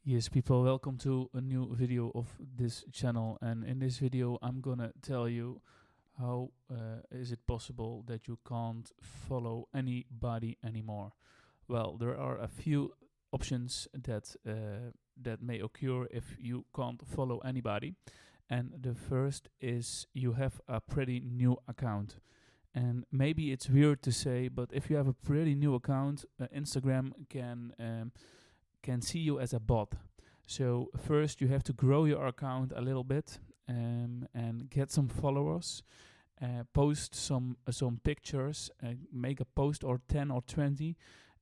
Yes, people, welcome to a new video of this channel. And in this video, I'm gonna tell you how is it possible that you can't follow anybody anymore. Well, there are a few options that may occur if you can't follow anybody. And the first is you have a pretty new account. And maybe it's weird to say, but if you have a pretty new account, Instagram can see you as a bot. So first you have to grow your account a little bit and get some followers, post some pictures, make a post or 10 or 20,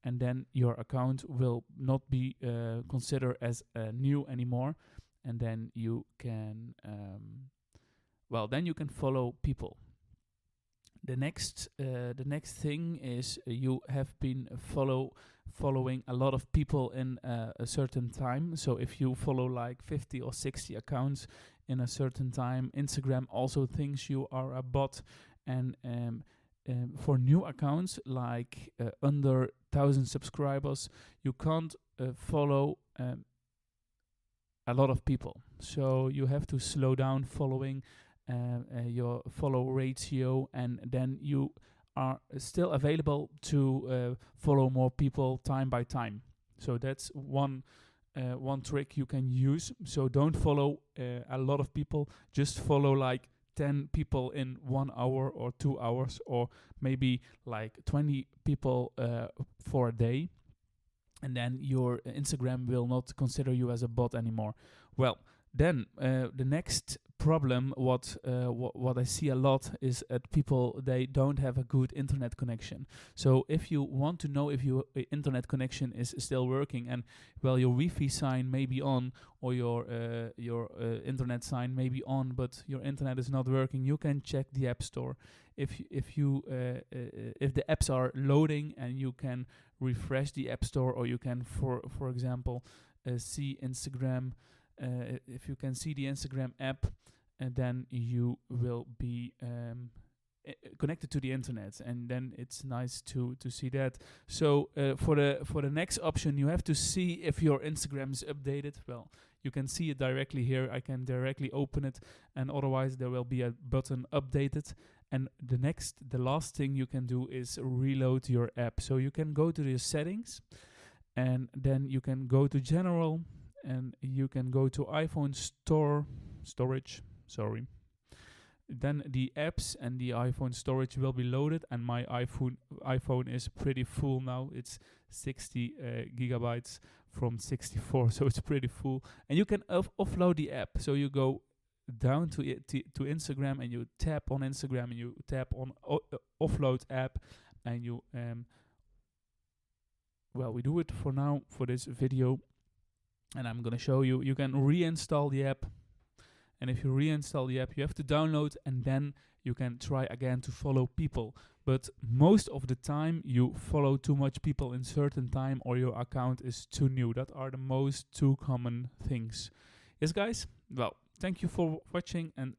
and then your account will not be considered as new anymore, and then you can then you can follow people. The next thing is you have been following a lot of people in a certain time. So if you follow like 50 or 60 accounts in a certain time, Instagram also thinks you are a bot. And for new accounts like under 1,000 subscribers, you can't follow a lot of people. So you have to slow down following your follow ratio, and then you are still available to follow more people time by time. So that's one trick you can use. So don't follow a lot of people, just follow like 10 people in 1 hour or 2 hours, or maybe like 20 people for a day, and then your Instagram will not consider you as a bot anymore. Well, then the next problem, what I see a lot, is that people, they don't have a good internet connection. So if you want to know if your internet connection is still working, and well, your Wi-Fi sign may be on, or your internet sign may be on, but your internet is not working, you can check the App Store. If the apps are loading, and you can refresh the App Store, or you can, for example, see Instagram. If you can see the Instagram app, and then you will be connected to the internet, and then it's nice to see that. So for the next option, you have to see if your Instagram is updated. Well, you can see it directly here. I can directly open it, and otherwise there will be a button updated. And the last thing you can do is reload your app. So you can go to the settings, and then you can go to general, and you can go to iPhone storage. Then the apps and the iPhone storage will be loaded, and my iPhone is pretty full now. It's 60 gigabytes from 64, so it's pretty full. And you can offload the app. So you go down to Instagram, and you tap on Instagram, and you tap on offload app, and you we do it for now for this video. And I'm gonna show you. You can reinstall the app, and if you reinstall the app, you have to download, and then you can try again to follow people. But most of the time, you follow too much people in certain time, or your account is too new. That are the most two common things. Yes, guys. Well, thank you for watching, and